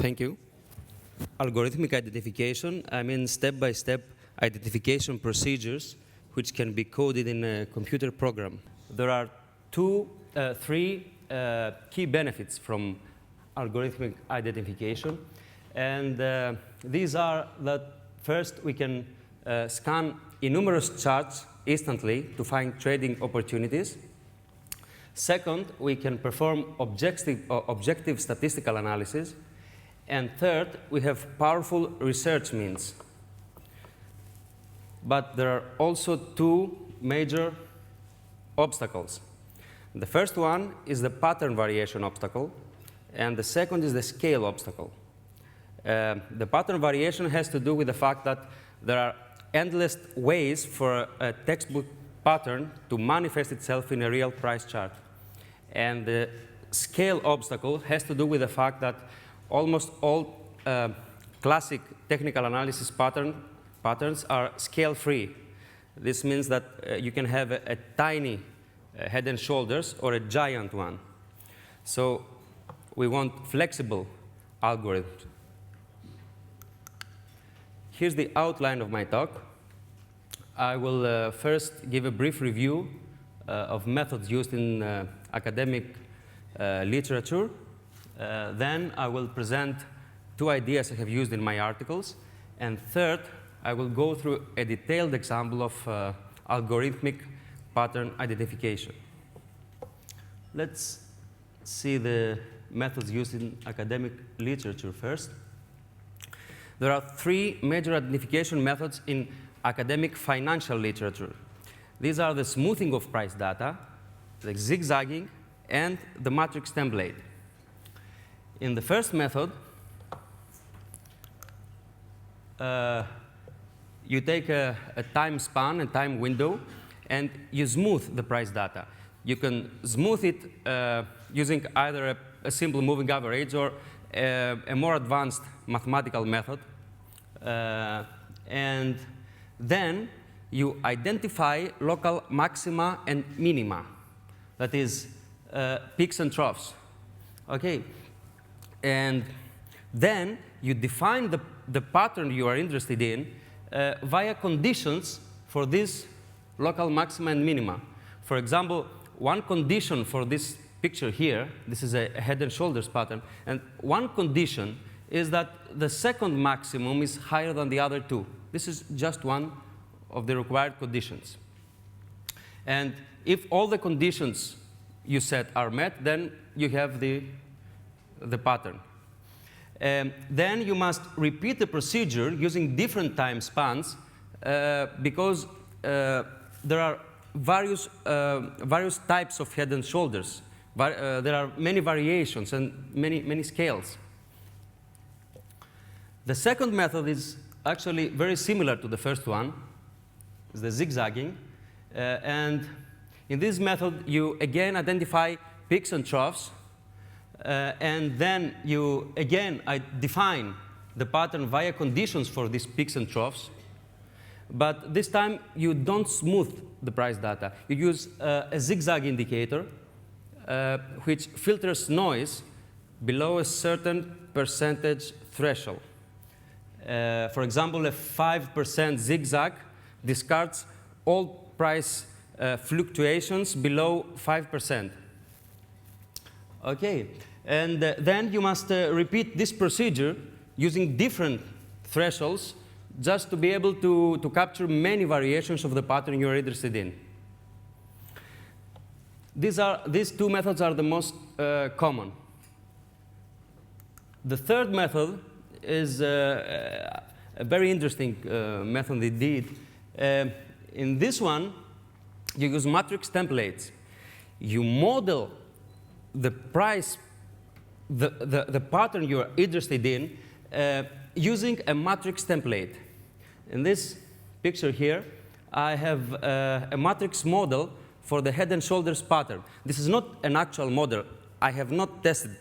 Thank you. Algorithmic identification, I mean step-by-step identification procedures which can be coded in a computer program. There are three key benefits from algorithmic identification. And these are that first, we can scan numerous charts instantly to find trading opportunities. Second, we can perform objective statistical analysis. And third, we have powerful research means. But there are also two major obstacles. The first one is the pattern variation obstacle, and the second is the scale obstacle. The pattern variation has to do with the fact that there are endless ways for a textbook pattern to manifest itself in a real price chart. And the scale obstacle has to do with the fact that almost all classic technical analysis patterns are scale-free. This means that you can have a tiny head and shoulders or a giant one. So we want flexible algorithms. Here's the outline of my talk. I will first give a brief review of methods used in academic literature. Then I will present two ideas I have used in my articles. And third, I will go through a detailed example of algorithmic pattern identification. Let's see the methods used in academic literature first. There are three major identification methods in academic financial literature. These are the smoothing of price data, the zigzagging, and the matrix template. In the first method, you take a time span, a time window, and you smooth the price data. You can smooth it using either a simple moving average or a more advanced mathematical method. And then you identify local maxima and minima, that is, peaks and troughs. Okay. And then you define the pattern you are interested in via conditions for this local maxima and minima. For example, one condition for this picture here, this is a head and shoulders pattern, and one condition is that the second maximum is higher than the other two. This is just one of the required conditions. And if all the conditions you set are met, then you have the pattern. Then you must repeat the procedure using different time spans because there are various types of head and shoulders. There are many variations and many scales. The second method is actually very similar to the first one. It's the zigzagging. And in this method, you again identify peaks and troughs. And then you again define the pattern via conditions for these peaks and troughs. But this time, you don't smooth the price data. You use a zigzag indicator, which filters noise below a certain percentage threshold. For example, a 5% zigzag discards all price fluctuations below 5%. Okay, and then you must repeat this procedure using different thresholds just to be able to capture many variations of the pattern you are interested in. These two methods are the most common. The third method is a very interesting method indeed. In this one, you use matrix templates. You model the price, the pattern you are interested in using a matrix template. In this picture here, I have a matrix model for the head and shoulders pattern. This is not an actual model. I have not tested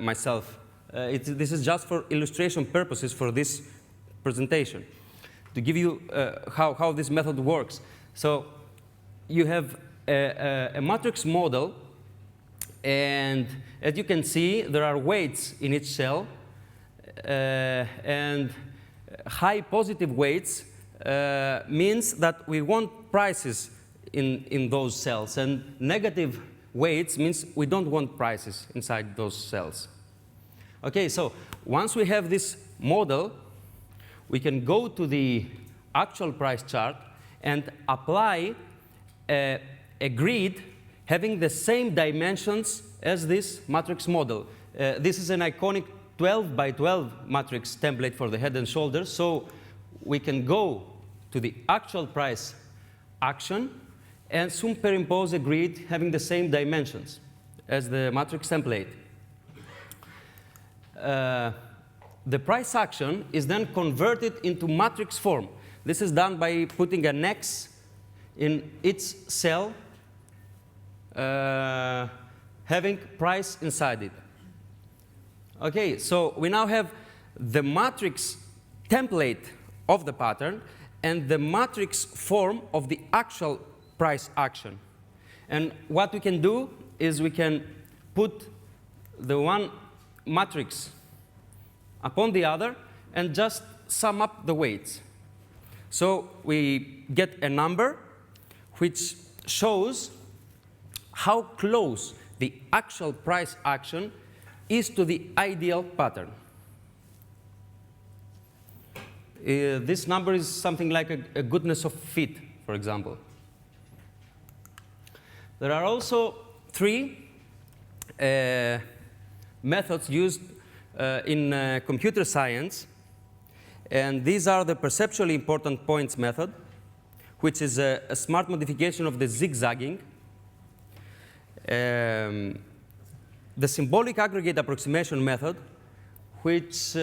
myself. This is just for illustration purposes for this presentation, to give you how this method works. So you have a matrix model, and as you can see, there are weights in each cell. and high positive weights means that we want prices in those cells, and negative weights means we don't want prices inside those cells. Okay, so once we have this model, we can go to the actual price chart and apply a grid having the same dimensions as this matrix model. This is an iconic 12 by 12 matrix template for the head and shoulders, so we can go to the actual price action and superimpose a grid having the same dimensions as the matrix template. The price action is then converted into matrix form. This is done by putting an X in each cell having price inside it. Okay, so we now have the matrix template of the pattern and the matrix form of the actual price action. And what we can do is we can put the one matrix upon the other and just sum up the weights. So we get a number which shows how close the actual price action is to the ideal pattern. This number is something like a goodness of fit, for example. There are also three methods used in computer science, and these are the perceptually important points method, which is a smart modification of the zigzagging, the symbolic aggregate approximation method, which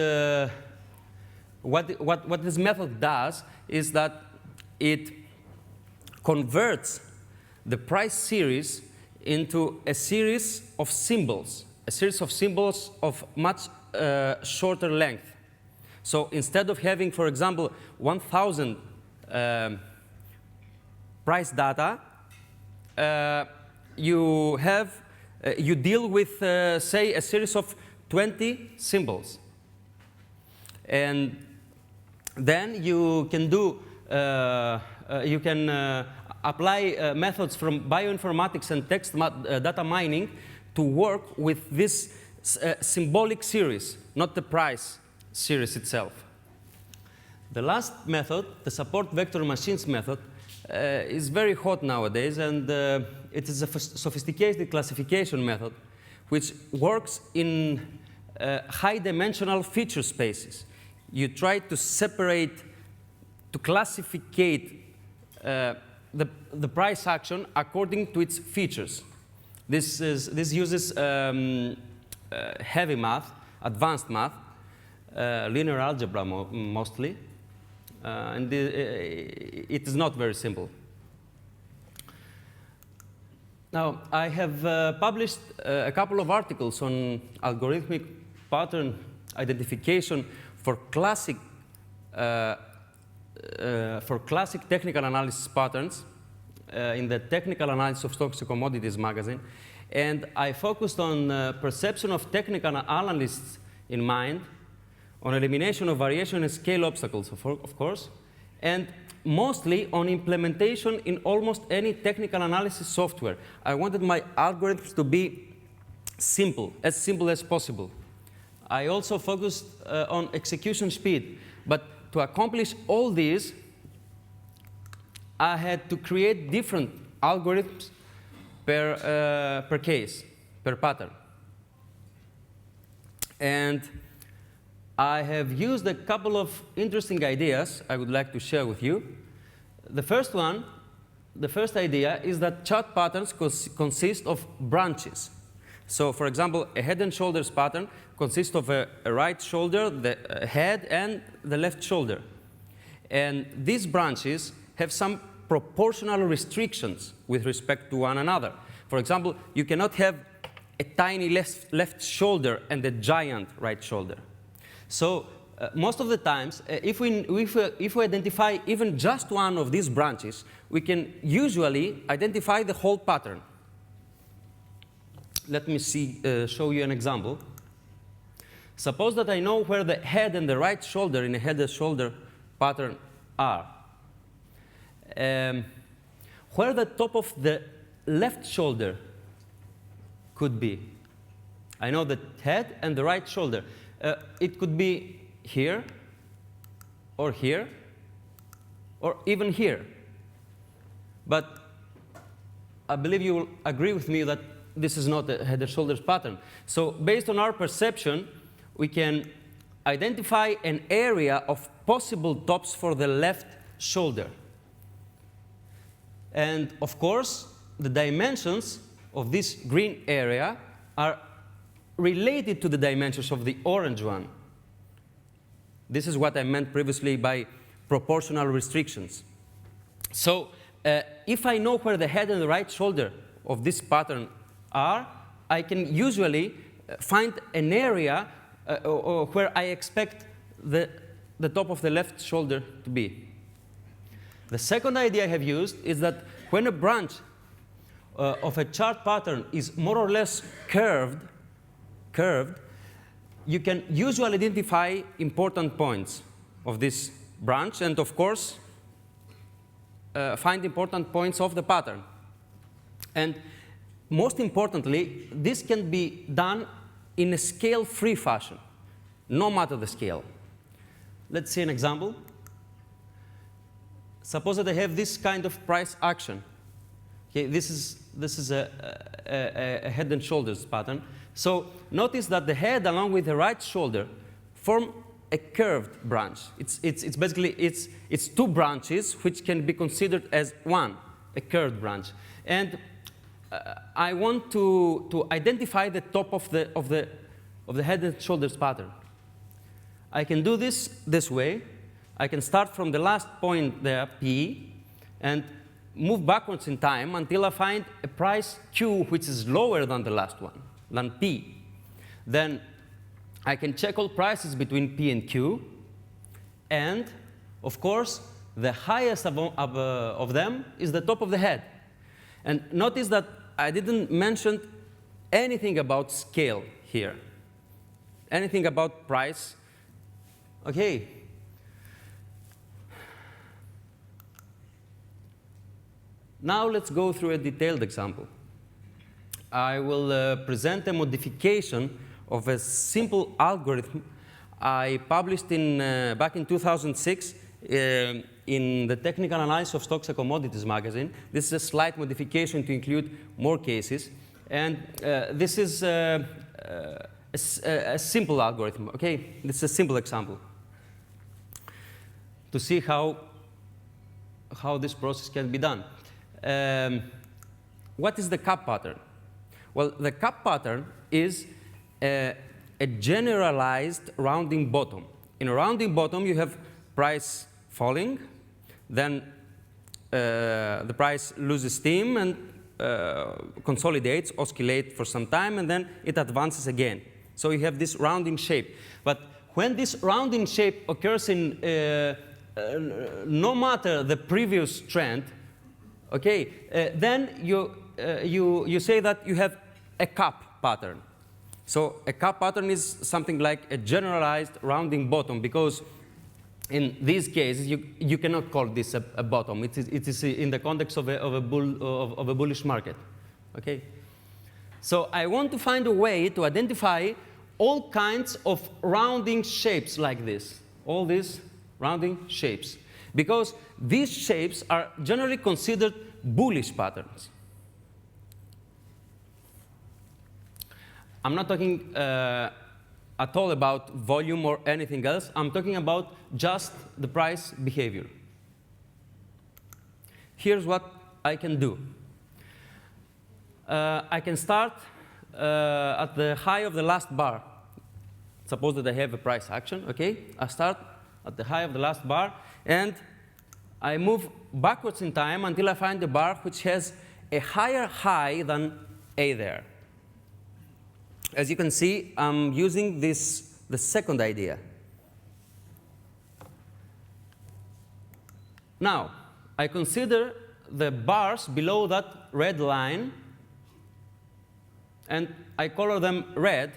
what this method does is that it converts the price series into a series of symbols of much shorter length. So instead of having, for example, 1,000 price data, you deal with, say, a series of 20 symbols. And then you can do, apply methods from bioinformatics and text data mining to work with this symbolic series, not the price series itself. The last method, the support vector machines method, is very hot nowadays, and it is a sophisticated classification method which works in high-dimensional feature spaces. You try to separate, to classificate the price action according to its features. This uses heavy math, advanced math, linear algebra mostly, and it is not very simple. Now, I have published a couple of articles on algorithmic pattern identification for classic technical analysis patterns in the Technical Analysis of Stocks and Commodities magazine. And I focused on perception of technical analysts in mind, on elimination of variation and scale obstacles, of course, and mostly on implementation in almost any technical analysis software. I wanted my algorithms to be simple as possible. I also focused on execution speed. But to accomplish all these, I had to create different algorithms per case, per pattern. And I have used a couple of interesting ideas I would like to share with you. The first idea is that chart patterns consist of branches. So, for example, a head and shoulders pattern consists of a right shoulder, the head, and the left shoulder. And these branches have some proportional restrictions with respect to one another. For example, you cannot have a tiny left shoulder and a giant right shoulder. So most of the times, if we identify even just one of these branches, we can usually identify the whole pattern. Let me show you an example. Suppose that I know where the head and the right shoulder in a head and shoulder pattern are. Where the top of the left shoulder could be. I know the head and the right shoulder. It could be here, or here, or even here. But I believe you will agree with me that this is not a head and shoulders pattern. So based on our perception, we can identify an area of possible tops for the left shoulder. And of course, the dimensions of this green area are related to the dimensions of the orange one. This is what I meant previously by proportional restrictions. So if I know where the head and the right shoulder of this pattern are, I can usually find an area where I expect the top of the left shoulder to be. The second idea I have used is that when a branch of a chart pattern is more or less curved, you can usually identify important points of this branch and, of course, find important points of the pattern. And most importantly, this can be done in a scale-free fashion, no matter the scale. Let's see an example. Suppose that I have this kind of price action. Okay, this is a head and shoulders pattern. So notice that the head along with the right shoulder form a curved branch. It's basically two branches which can be considered as one, a curved branch. And I want to identify the top of the head and shoulders pattern. I can do this way. I can start from the last point there, P, and move backwards in time until I find a price Q which is lower than the last one, than P. Then I can check all prices between P and Q, and of course the highest of them is the top of the head. And notice that I didn't mention anything about scale here, anything about price. Okay. Now let's go through a detailed example. I will present a modification of a simple algorithm I published back in 2006 in the Technical Analysis of Stocks and Commodities magazine. This is a slight modification to include more cases. And this is a simple algorithm, okay? This is a simple example to see how this process can be done. What is the cup pattern? Well, the cup pattern is a generalized rounding bottom. In a rounding bottom, you have price falling, then the price loses steam and consolidates, oscillates for some time, and then it advances again. So you have this rounding shape. But when this rounding shape occurs in no matter the previous trend, okay, then you say that you have a cup pattern. So a cup pattern is something like a generalized rounding bottom, because in these cases you cannot call this a bottom. It is in the context of a bullish market. Okay. So I want to find a way to identify all kinds of rounding shapes like this, all these rounding shapes, because these shapes are generally considered bullish patterns. I'm not talking at all about volume or anything else. I'm talking about just the price behavior. Here's what I can do. I can start at the high of the last bar. Suppose that I have a price action, okay? I start at the high of the last bar, and I move backwards in time until I find a bar which has a higher high than A there. As you can see, I'm using the second idea. Now, I consider the bars below that red line, and I color them red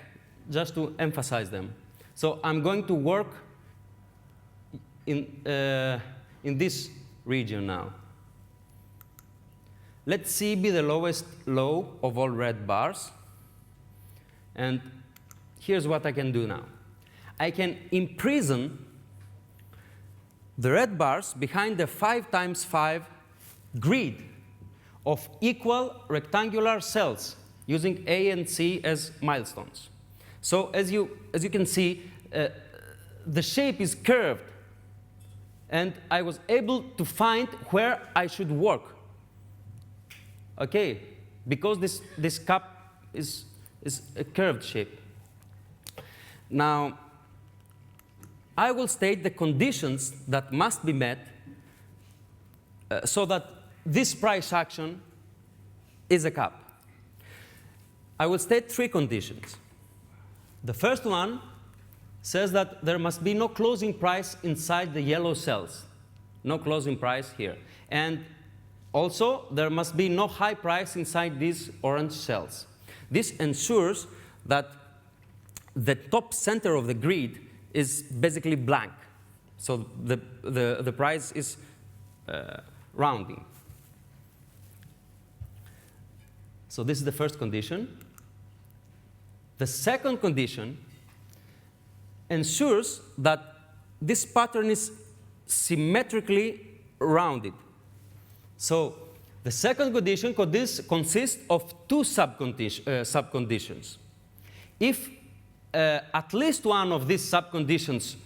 just to emphasize them. So I'm going to work in this region now. Let C be the lowest low of all red bars. And here's what I can do now. I can imprison the red bars behind the 5 times 5 grid of equal rectangular cells using A and C as milestones. So as you can see, the shape is curved. And I was able to find where I should work. Okay, because this cup is a curved shape. Now, I will state the conditions that must be met so that this price action is a cup. I will state 3 conditions. The first one says that there must be no closing price inside the yellow cells. No closing price here. And also, there must be no high price inside these orange cells. This ensures that the top center of the grid is basically blank. So the price is rounding. So this is the first condition. The second condition ensures that this pattern is symmetrically rounded. So the second condition consists of 2 subconditions. If at least one of these subconditions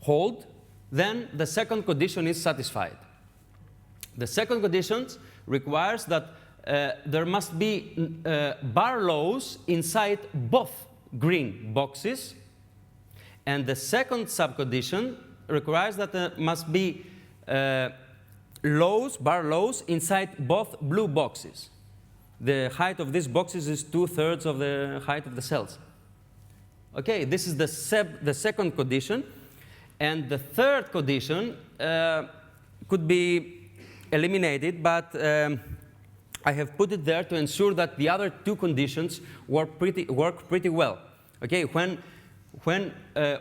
hold, then the second condition is satisfied. The second condition requires that there must be bar lows inside both green boxes. And the second subcondition requires that there must be bar lows inside both blue boxes. The height of these boxes is 2/3 of the height of the cells. Okay, this is the second condition. And the third condition could be eliminated, but I have put it there to ensure that the other 2 conditions work pretty well. Okay, when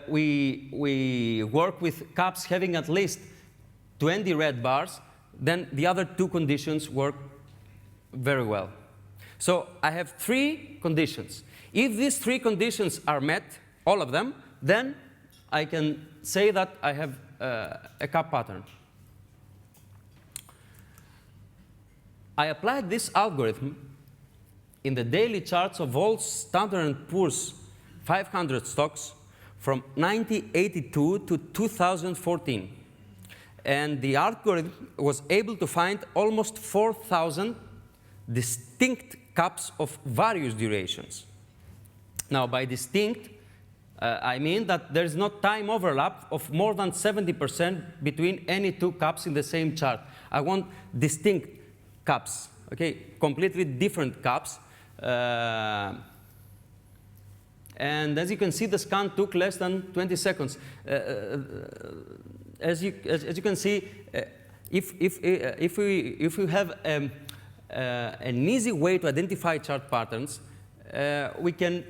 we work with cups having at least 20 red bars, then the other 2 conditions work very well. So I have 3 conditions. If these 3 conditions are met, all of them, then I can say that I have a cup pattern. I applied this algorithm in the daily charts of all Standard & Poor's 500 stocks from 1982 to 2014. And the algorithm was able to find almost 4,000 distinct cups of various durations. Now, by distinct, I mean that there is no time overlap of more than 70% between any 2 cups in the same chart. I want distinct cups, okay, completely different cups. And as you can see, the scan took less than 20 seconds. As you can see, if we have an easy way to identify chart patterns, we can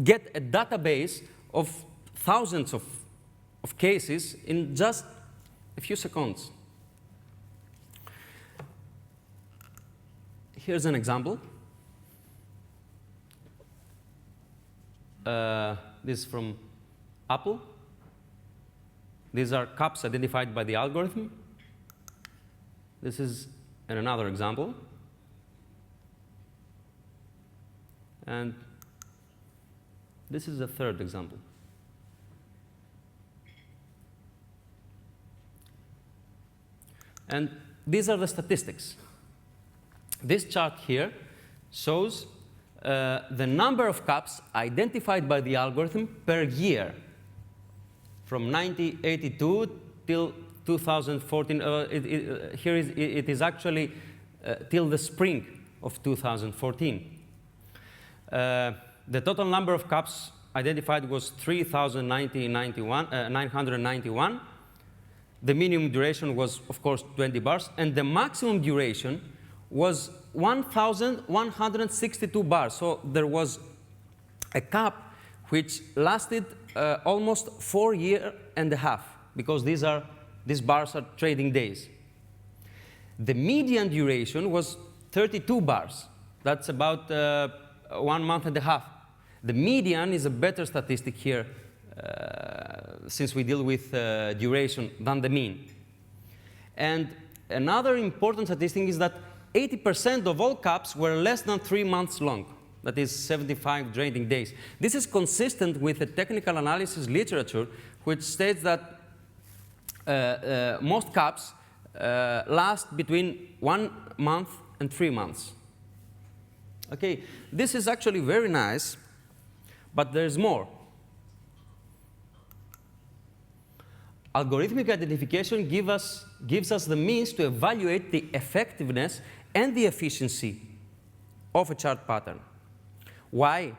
get a database of thousands of cases in just a few seconds. Here's an example. This is from Apple. These are cups identified by the algorithm. This is another example. And this is a third example. And these are the statistics. This chart here shows the number of cups identified by the algorithm per year from 1982 till 2014. Here it is actually till the spring of 2014. The total number of cups identified was 3,991. The minimum duration was, of course, 20 bars, and the maximum duration was 1,162 bars. So there was a cup which lasted almost 4 years and a half, because these bars are trading days. The median duration was 32 bars. That's about 1 month and a half. The median is a better statistic here, since we deal with duration, than the mean. And another important statistic is that 80% of all caps were less than 3 months long. That is 75 trading days. This is consistent with the technical analysis literature, which states that most caps last between 1 month and 3 months. Okay, this is actually very nice, but there's more. Algorithmic identification gives us the means to evaluate the effectiveness and the efficiency of a chart pattern. Why?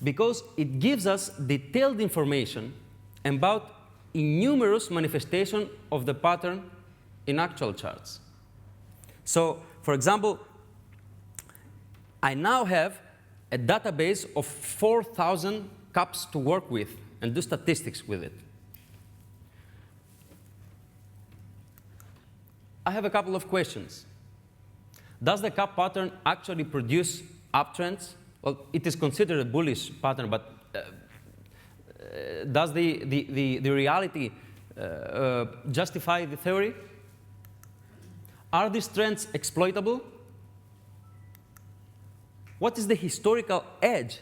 Because it gives us detailed information about numerous manifestations of the pattern in actual charts. So, for example, I now have a database of 4,000 caps to work with and do statistics with it. I have a couple of questions. Does the cap pattern actually produce uptrends? Well, it is considered a bullish pattern, but does the reality justify the theory? Are these trends exploitable? What is the historical edge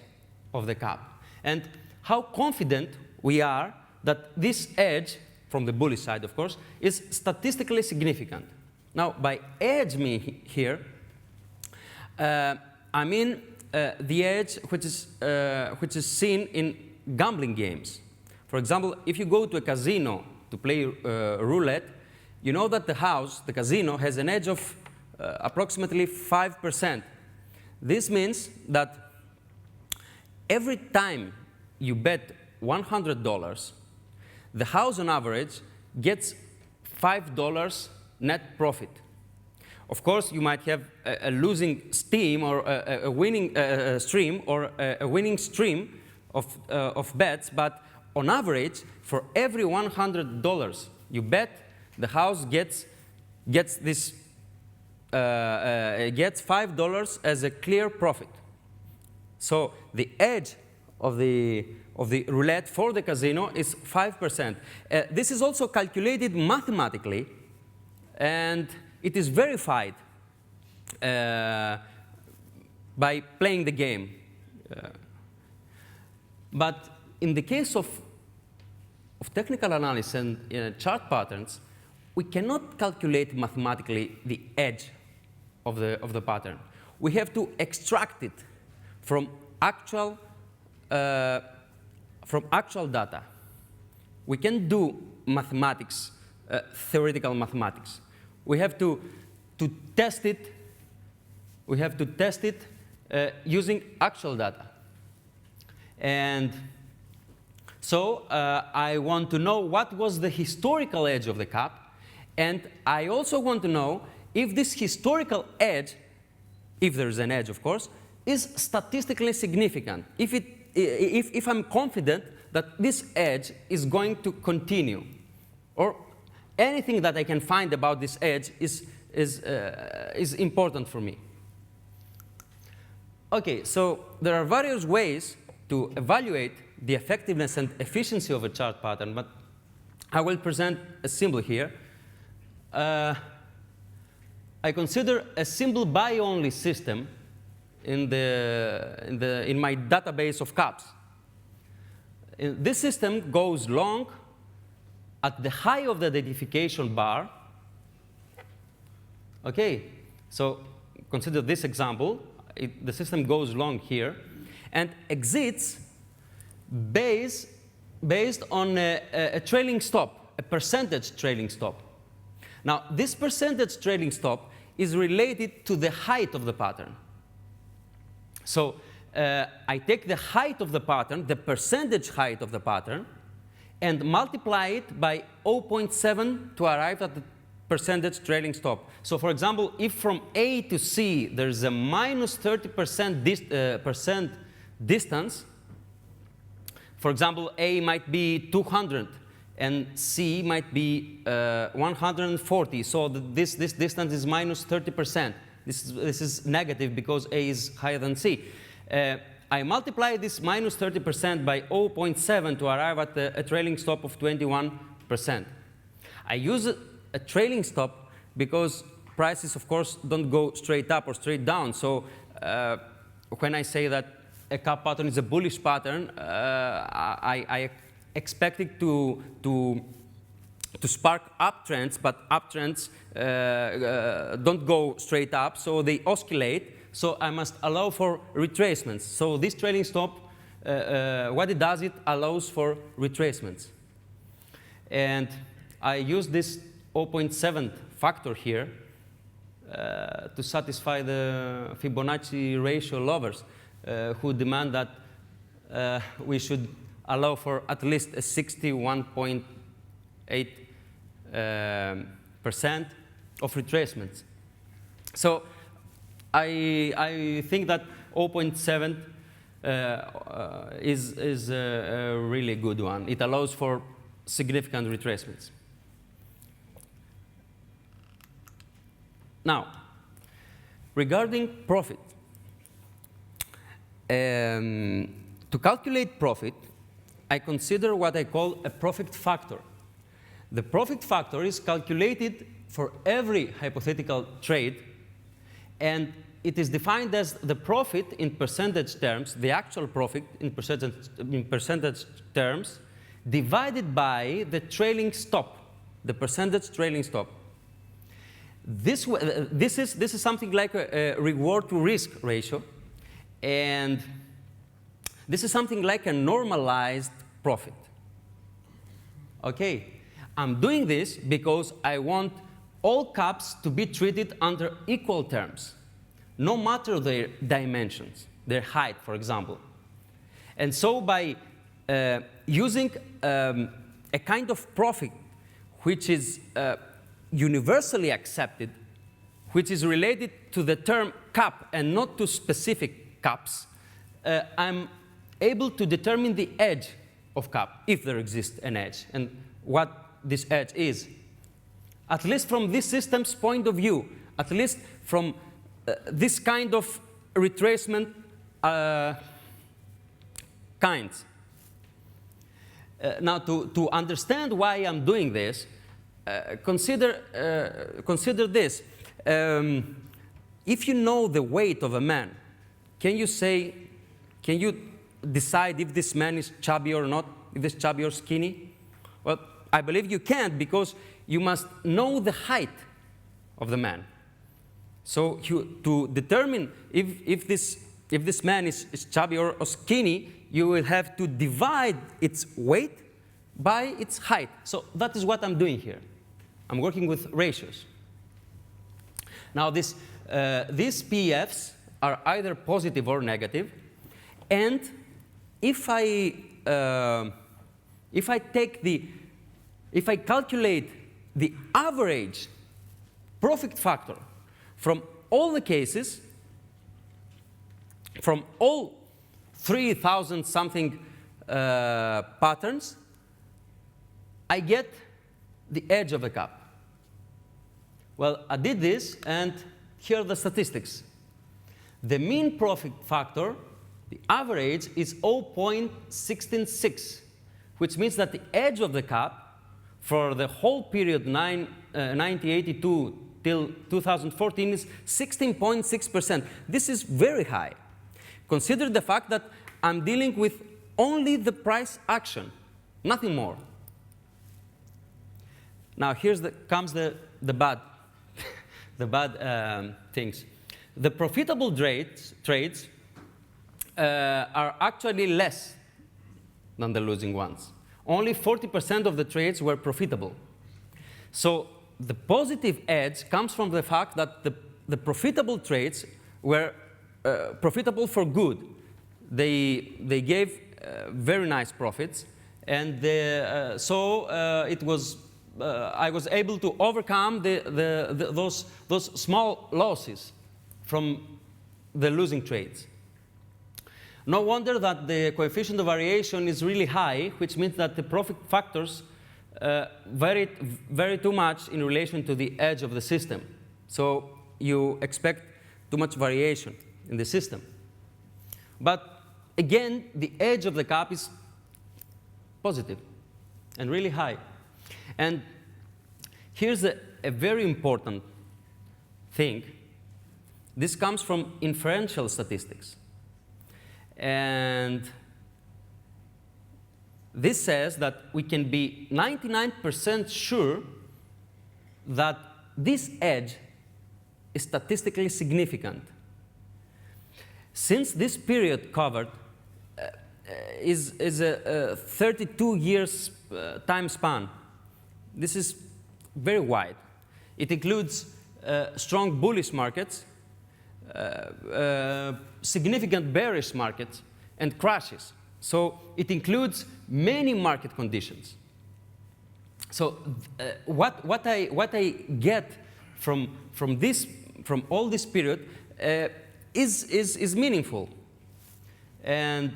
of the cap? And how confident we are that this edge, from the bullish side, of course, is statistically significant? Now, by edge here, I mean the edge which is seen in gambling games. For example, if you go to a casino to play roulette, you know that the casino, has an edge of approximately 5%. This means that every time you bet $100, the house on average gets $5 net profit. Of course, you might have a losing stream or a winning stream or a winning stream of bets, but on average, for every $100 you bet, the house gets $5 as a clear profit. So the edge of the roulette for the casino is 5%. This is also calculated mathematically, and it is verified by playing the game. But in the case of technical analysis and chart patterns, we cannot calculate mathematically the edge of the pattern. We have to extract it from actual data. We can do mathematics, theoretical mathematics. We have to test it. We have to test it using actual data. And so I want to know what was the historical edge of the cap. And I also want to know if this historical edge, if there is an edge, of course, is statistically significant. If I'm confident that this edge is going to continue, or anything that I can find about this edge is important for me. Okay, so there are various ways to evaluate the effectiveness and efficiency of a chart pattern, but I will present a symbol here. I consider a symbol buy-only system in my database of caps. This system goes long at the high of the identification bar. Okay, so consider this example. The system goes long here and exits based on a trailing stop, a percentage trailing stop. Now, this percentage trailing stop is related to the height of the pattern. So I take the height of the pattern, the percentage height of the pattern, and multiply it by 0.7 to arrive at the percentage trailing stop. So for example, if from A to C there's a minus 30% percent distance, For example, A might be 200, and C might be 140. So this distance is minus 30%. This is negative because A is higher than C. I multiply this minus 30% by 0.7 to arrive at a trailing stop of 21%. I use a trailing stop because prices, of course, don't go straight up or straight down. So when I say that a cup pattern is a bullish pattern, I expect it to spark uptrends, but uptrends don't go straight up, so they oscillate. So I must allow for retracements. So this trailing stop, what it does, it allows for retracements. And I use this 0.7 factor here to satisfy the Fibonacci ratio lovers who demand that we should allow for at least a 61.8% of retracements. So I think that 0.7 is a really good one. It allows for significant retracements. Now, regarding profit, to calculate profit, I consider what I call a profit factor. The profit factor is calculated for every hypothetical trade, and it is defined as the profit in percentage terms, the actual profit in percentage terms, divided by the trailing stop, the percentage trailing stop. This is something like a reward to risk ratio, and this is something like a normalized profit. Okay, I'm doing this because I want all caps to be treated under equal terms, no matter their dimensions, their height, for example. And so by using a kind of profit which is universally accepted, which is related to the term cap and not to specific caps, I'm able to determine the edge of cap, if there exists an edge, and what this edge is. At least from this system's point of view, at least from this kind of retracement kinds. Now, to understand why I'm doing this, consider this. If you know the weight of a man, can you decide if this man is chubby or not, if this chubby or skinny? Well, I believe you can't, because you must know the height of the man. So to determine if this man is chubby or skinny, you will have to divide its weight by its height. So that is what I'm doing here. I'm working with ratios. Now these PFs are either positive or negative, and if I calculate the average profit factor from all the cases, from all 3,000 something patterns, I get the edge of a cap. Well, I did this, and here are the statistics. The mean profit factor, the average, is 0.166, which means that the edge of the cap for the whole period 1982 till 2014 is 16.6%. This is very high. Consider the fact that I'm dealing with only the price action, nothing more. Now comes the bad, the bad things. The profitable trades are actually less than the losing ones. Only 40% of the trades were profitable. So the positive edge comes from the fact that the profitable trades were profitable for good. They gave very nice profits, and it was I was able to overcome those small losses from the losing trades. No wonder that the coefficient of variation is really high, which means that the profit factors vary too much in relation to the edge of the system. So you expect too much variation in the system. But again, the edge of the cap is positive and really high. And here's a very important thing. This comes from inferential statistics. And this says that we can be 99% sure that this edge is statistically significant. Since this period covered is a 32 years time span, this is very wide. It includes strong bullish markets, significant bearish markets, and crashes. So it includes many market conditions. So what I get from all this period is meaningful. And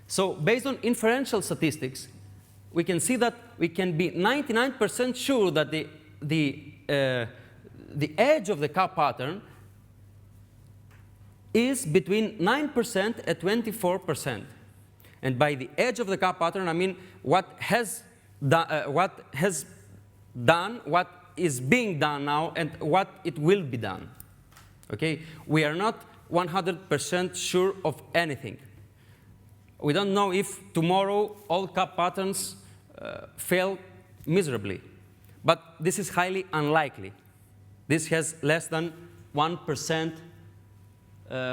so based on inferential statistics, we can see that we can be 99% sure that the edge of the cap pattern is between 9% and 24%. And by the edge of the cap pattern, I mean what has done, what is being done now, and what it will be done. Okay? We are not 100% sure of anything. We don't know if tomorrow all cap patterns fail miserably. But this is highly unlikely. This has less than 1%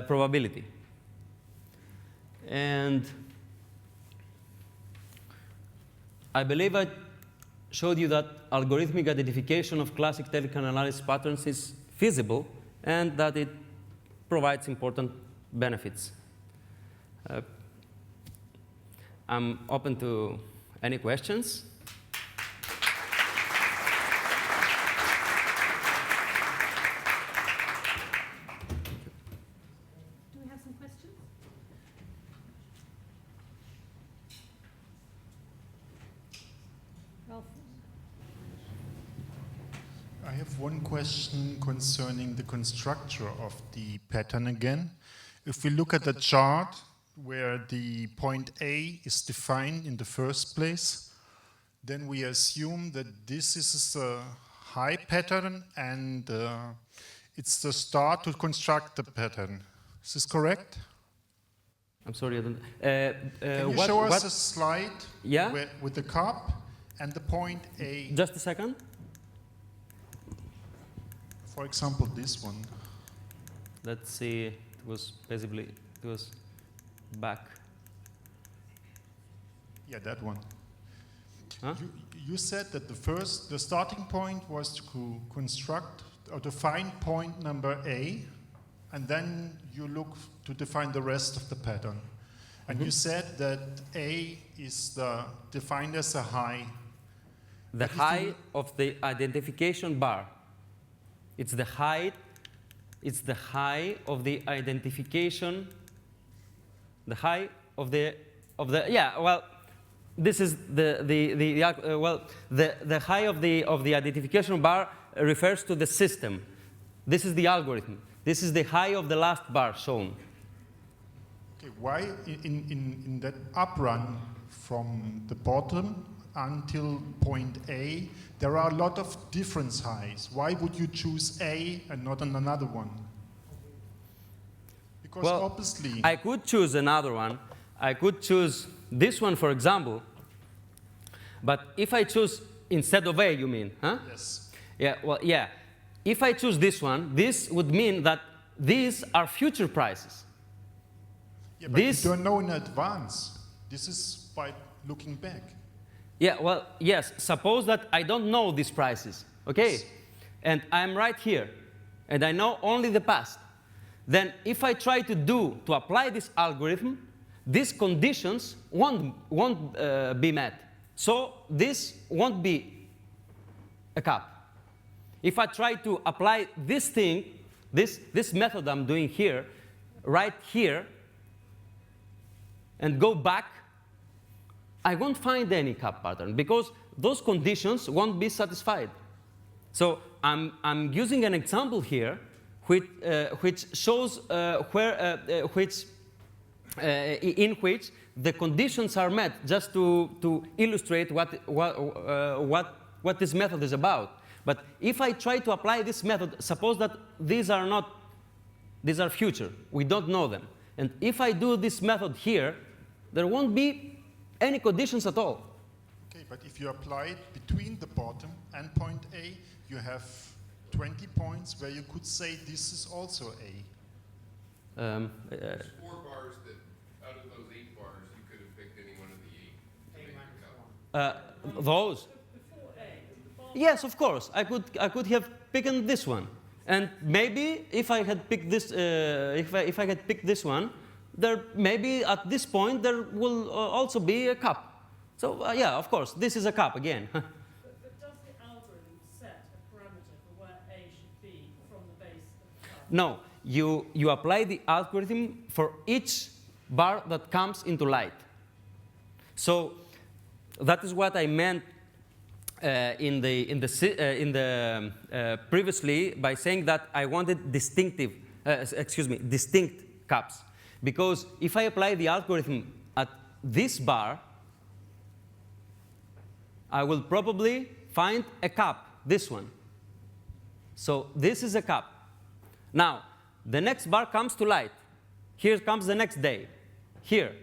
probability. And I believe I showed you that algorithmic identification of classic technical analysis patterns is feasible and that it provides important benefits. I'm open to any questions. Do we have some questions? Ralph? I have one question concerning the constructor of the pattern again. If we look at the chart where the point A is defined in the first place, then we assume that this is a high pattern and it's the start to construct the pattern. Is this correct? I'm sorry, I don't. Can you show us a slide Yeah? with the cup and the point A? Just a second. For example, this one. Let's see. It was basically back. Yeah, that one. Huh? You said that the starting point was to construct or define point number A, and then you look to define the rest of the pattern. And you said that A is defined as a high. The height of the identification bar. It's the height. It's the high of the identification. The high of the yeah. Well, this is the high of the identification bar refers to the system. This is the algorithm. This is the high of the last bar shown. Okay, why in that up run from the bottom until point A, there are a lot of different highs. Why would you choose A and not another one? Because well, obviously I could choose another one. I could choose this one, for example. But if I choose instead of A, you mean, huh? Yes. Yeah, well, yeah. If I choose this one, this would mean that these are future prices. Yeah, but you don't know in advance. This is by looking back. Yeah, well, yes. Suppose that I don't know these prices, okay? Yes. And I'm right here, and I know only the past. Then if I try to apply this algorithm, these conditions won't be met. So this won't be a cap. If I try to apply this thing, this method I'm doing here, right here, and go back, I won't find any cup pattern because those conditions won't be satisfied. So I'm using an example here which shows in which the conditions are met, just to illustrate what this method is about. But if I try to apply this method, suppose that these are future. We don't know them. And if I do this method here, there won't be any conditions at all. Okay, but if you apply it between the bottom and point A, you have 20 points where you could say this is also A. There's 4 bars that, out of those 8 bars, you could have picked any one of the 8 to make the cup. Those? Yes, of course. I could have picked this one, and maybe if I had picked this, if I had picked this one, there maybe at this point there will also be a cup. So yeah, of course, this is a cup again. But does the algorithm set a parameter for where A should be from the base of the cup? No, you apply the algorithm for each bar that comes into light. So that is what I meant previously by saying that I wanted distinct cups, because if I apply the algorithm at this bar, I will probably find a cup, this one. So this is a cup. Now, the next bar comes to light. Here comes the next day. Here,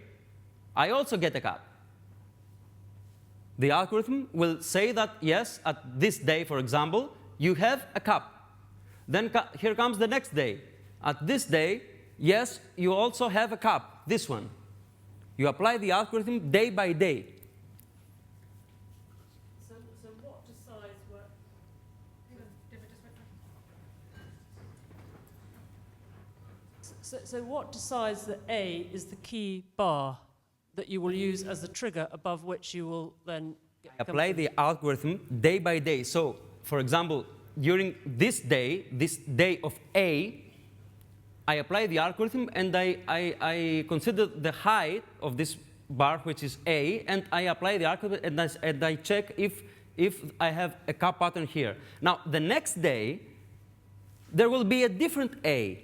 I also get a cup. The algorithm will say that, yes, at this day, for example, you have a cup. Then here comes the next day. At this day, yes, you also have a cup, this one. You apply the algorithm day by day. So what decides where... So what decides that A is the key bar that you will use as the trigger above which you will then Apply the algorithm day by day. So, for example, during this day of A, I apply the algorithm and I consider the height of this bar, which is A, and I apply the algorithm and I check if I have a cup pattern here. Now, the next day, there will be a different A.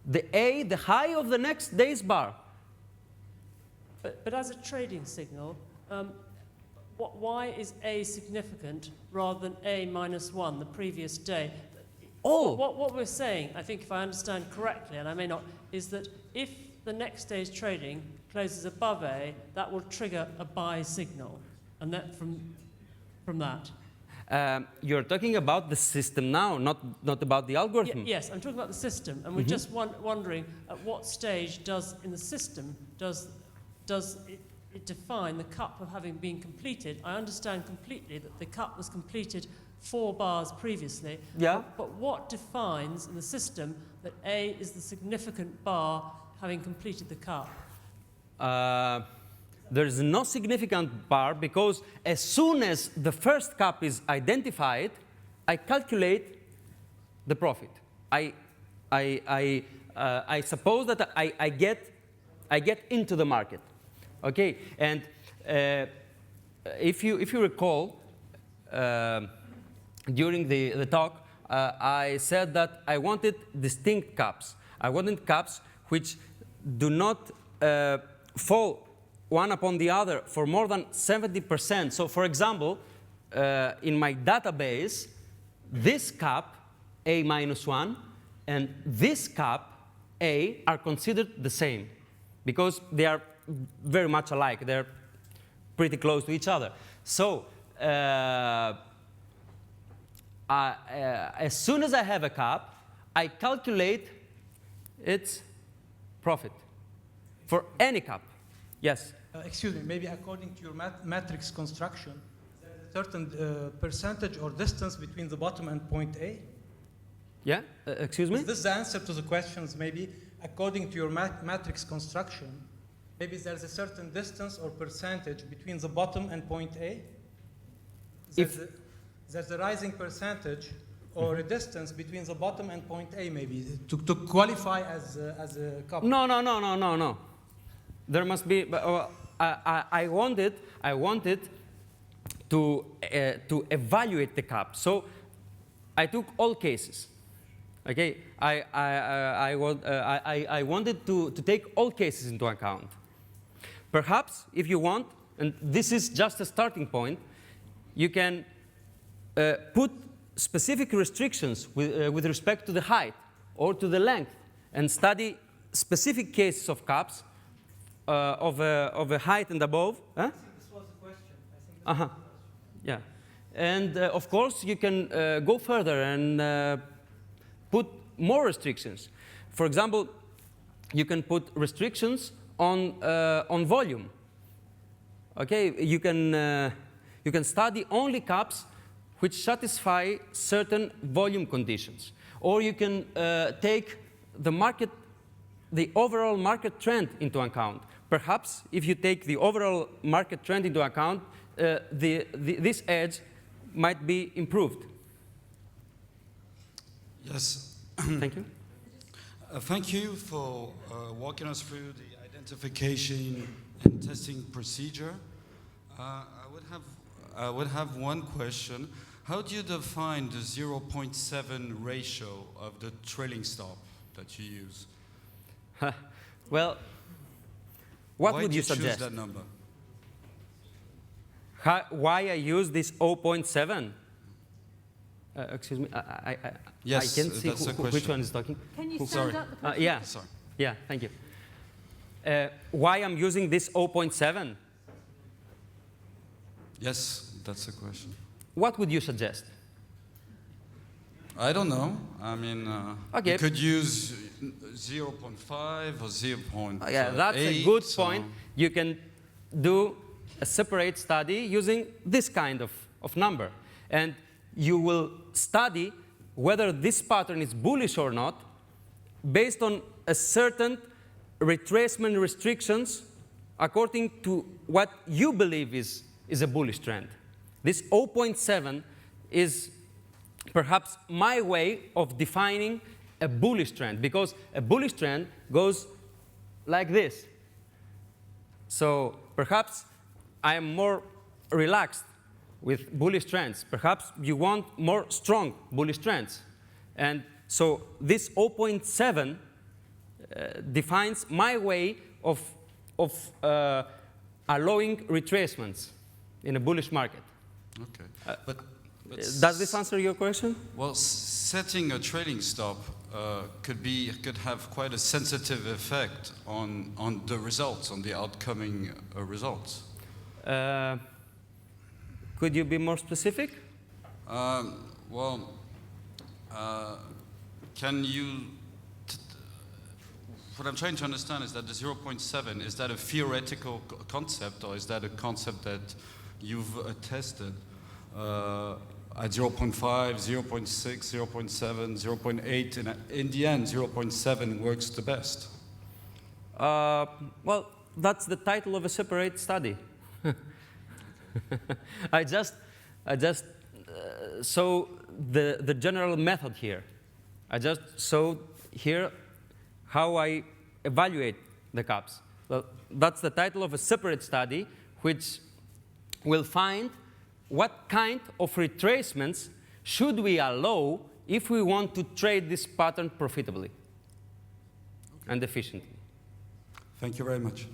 The high of the next day's bar. But as a trading signal, why is A significant rather than A minus 1, the previous day? Oh! What we're saying, I think if I understand correctly, and I may not, is that if the next day's trading closes above A, that will trigger a buy signal, and that from that. You're talking about the system now, not about the algorithm. Yes, I'm talking about the system, and we're just wondering at what stage in the system does it define the cup of having been completed? I understand completely that the cup was completed 4 bars previously. Yeah. But what defines in the system that A is the significant bar having completed the cup? There is no significant bar because as soon as the first cup is identified, I calculate the profit. I suppose that I get into the market. Okay, and if you recall, during the talk, I said that I wanted distinct cups. I wanted cups which do not fall one upon the other for more than 70%. So, for example, in my database, this cup, A minus 1, and this cup, A, are considered the same because they are very much alike. They're pretty close to each other. So, as soon as I have a cup, I calculate its profit for any cup. Yes? Excuse me, maybe according to your matrix construction, there's a certain percentage or distance between the bottom and point A? Yeah? Excuse me? Is this the answer to the questions, maybe? According to your matrix construction, maybe there's a certain distance or percentage between the bottom and point A? There's a rising percentage or a distance between the bottom and point A, maybe, to qualify as a cup? No. there must be. I wanted to evaluate the cap. So I took all cases. Okay, I wanted to take all cases into account. Perhaps, if you want, and this is just a starting point, you can put specific restrictions with respect to the height or to the length, and study specific cases of caps of a height and above. Huh? I think this was the question. I think this was the question. Yeah, and of course you can go further and put more restrictions. For example, you can put restrictions on volume. Okay, you can study only caps which satisfy certain volume conditions, or you can take the overall market trend into account. Perhaps if you take the overall market trend into account, this edge might be improved. Yes. Thank you. Thank you for walking us through the identification and testing procedure. I would have one question. How do you define the 0.7 ratio of the trailing stop that you use? Well, what Why would do you you choose suggest? that number? Why I use this 0.7? Excuse me, Yes, I can't see that's the which question. one is talking. Can you Sorry. stand up the question? Yeah, Sorry. yeah, thank you. Why I'm using this 0.7? Yes, that's the question. What would you suggest? I don't know. I mean, Okay. you could use 0.5 or 0.8. Yeah, that's a good so- point. You can do a separate study using this kind of number. And you will study whether this pattern is bullish or not based on a certain retracement restrictions according to what you believe is a bullish trend. This 0.7 is perhaps my way of defining a bullish trend, because a bullish trend goes like this. So perhaps I am more relaxed with bullish trends. Perhaps you want more strong bullish trends. And so this 0.7 defines my way of allowing retracements in a bullish market. Okay. But Does this answer your question? Well, setting a trailing stop could have quite a sensitive effect on the results, on the outcoming results. Could you be more specific? Can you? What I'm trying to understand is that the 0.7, is that a theoretical concept, or is that a concept that you've tested at 0.5, 0.6, 0.7, 0.8, and in the end, 0.7 works the best? Well, that's the title of a separate study. I just saw the general method here. I just saw here how I evaluate the caps. Well, that's the title of a separate study, which will find what kind of retracements should we allow if we want to trade this pattern profitably and efficiently. Thank you very much.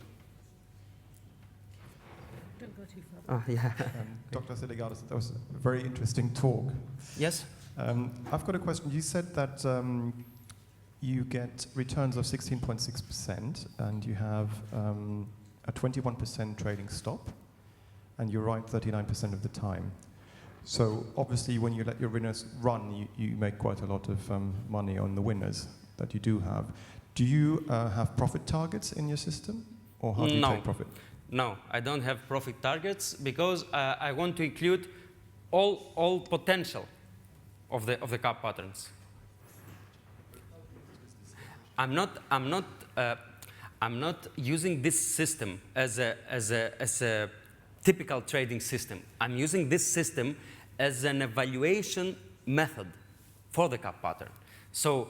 Don't go too far. Yeah. Dr. Siligardos, that was a very interesting talk. Yes? I've got a question. You said that you get returns of 16.6% and you have a 21% trading stop, and you're right 39% of the time. So obviously when you let your winners run, you make quite a lot of money on the winners that you do have. Do you have profit targets in your system, or how do you take profit? No, I don't have profit targets because I want to include all potential of the cap patterns. I'm not using this system as a typical trading system. I'm using this system as an evaluation method for the cap pattern. So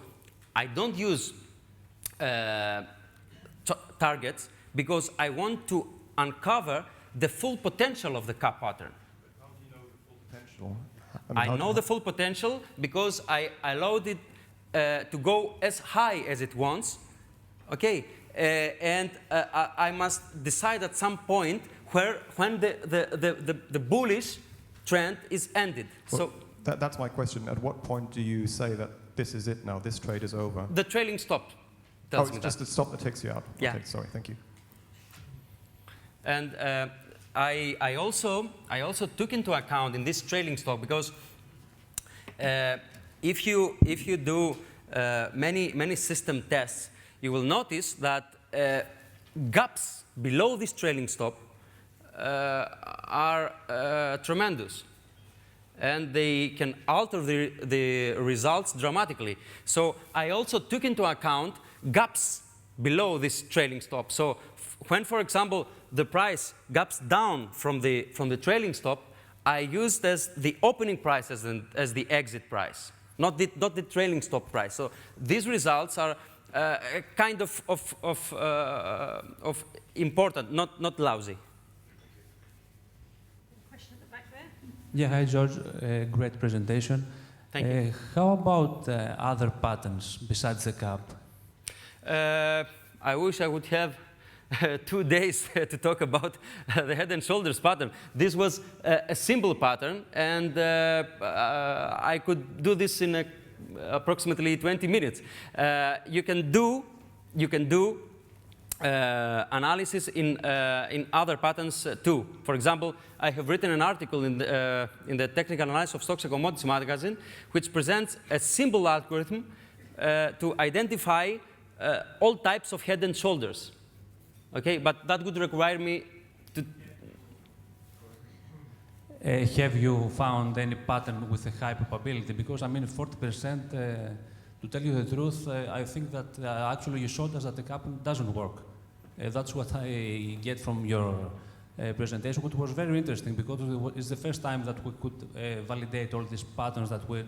I don't use targets because I want to uncover the full potential of the cup pattern. How do you know the full potential? I know the full potential because I allowed it to go as high as it wants, okay? And I must decide at some point when the bullish trend is ended. Well, so that's my question. At what point do you say that this is it now, this trade is over? The trailing stop tells me it's just that. the stop that takes you out? Yeah. Okay, sorry, thank you. And I also took into account in this trailing stop, because if you do many system tests, you will notice that gaps below this trailing stop are tremendous, and they can alter the results dramatically. So I also took into account gaps below this trailing stop. So when, for example, the price gaps down from the trailing stop, I used as the opening price as the exit price, not the trailing stop price. So these results are kind of important, not lousy. Question at the back there. Yeah, hi George, great presentation. Thank you. How about other patterns besides the cap? I wish I would have 2 days to talk about the head and shoulders pattern. This was a simple pattern, and I could do this in approximately 20 minutes. You can do analysis in other patterns too. For example, I have written an article in the Technical Analysis of Stocks and Commodities magazine, which presents a simple algorithm to identify all types of head and shoulders. Okay, but that would require me to. Have you found any pattern with a high probability? Because I mean, 40%. To tell you the truth, I think that actually you showed us that the cap doesn't work. That's what I get from your presentation, which was very interesting, because it's the first time that we could validate all these patterns that we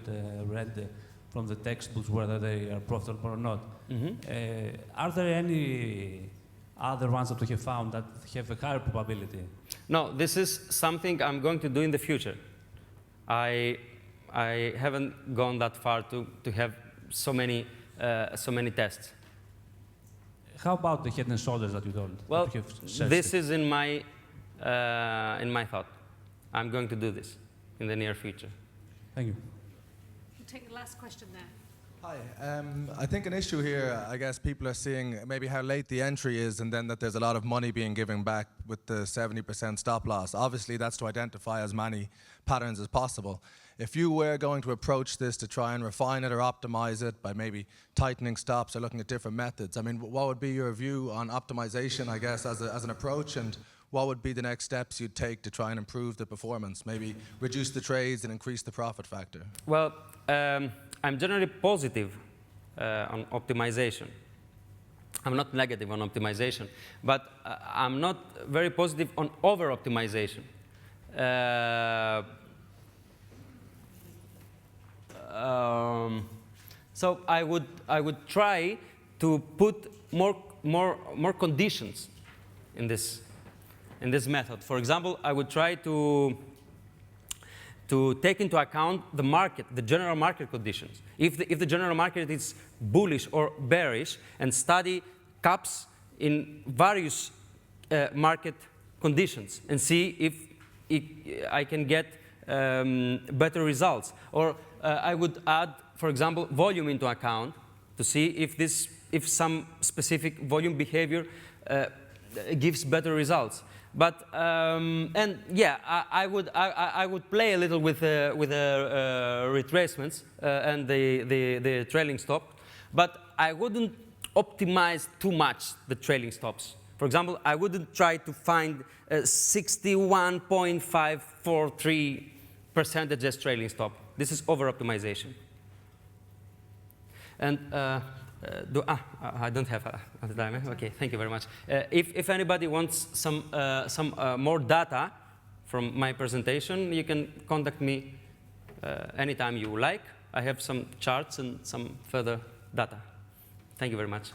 read from the textbooks, whether they are profitable or not. Mm-hmm. Are there any other ones that we have found that have a higher probability? No, this is something I'm going to do in the future. I haven't gone that far to have so many tests. How about the head and shoulders that you told? Well, that you have searched this it? is in my thought. I'm going to do this in the near future. Thank you. We'll take the last question there. Hi. I think an issue here, I guess people are seeing maybe how late the entry is, and then that there's a lot of money being given back with the 70% stop loss. Obviously, that's to identify as many patterns as possible. If you were going to approach this to try and refine it or optimize it by maybe tightening stops or looking at different methods, I mean, what would be your view on optimization, I guess, as an approach, and what would be the next steps you'd take to try and improve the performance, maybe reduce the trades and increase the profit factor? Well, I'm generally positive on optimization. I'm not negative on optimization, but I'm not very positive on over-optimization. So I would try to put more conditions in this method. For example, I would try to take into account the market, the general market conditions. If the general market is bullish or bearish, and study caps in various market conditions and see if I can get better results. Or I would add, for example, volume into account to see if some specific volume behavior gives better results. But and yeah, I would play a little with the retracements and the trailing stop, but I wouldn't optimize too much the trailing stops. For example, I wouldn't try to find 61.543% as trailing stop. This is over-optimization. And I don't have time. Okay, thank you very much. If anybody wants some more data from my presentation, you can contact me anytime you like. I have some charts and some further data. Thank you very much.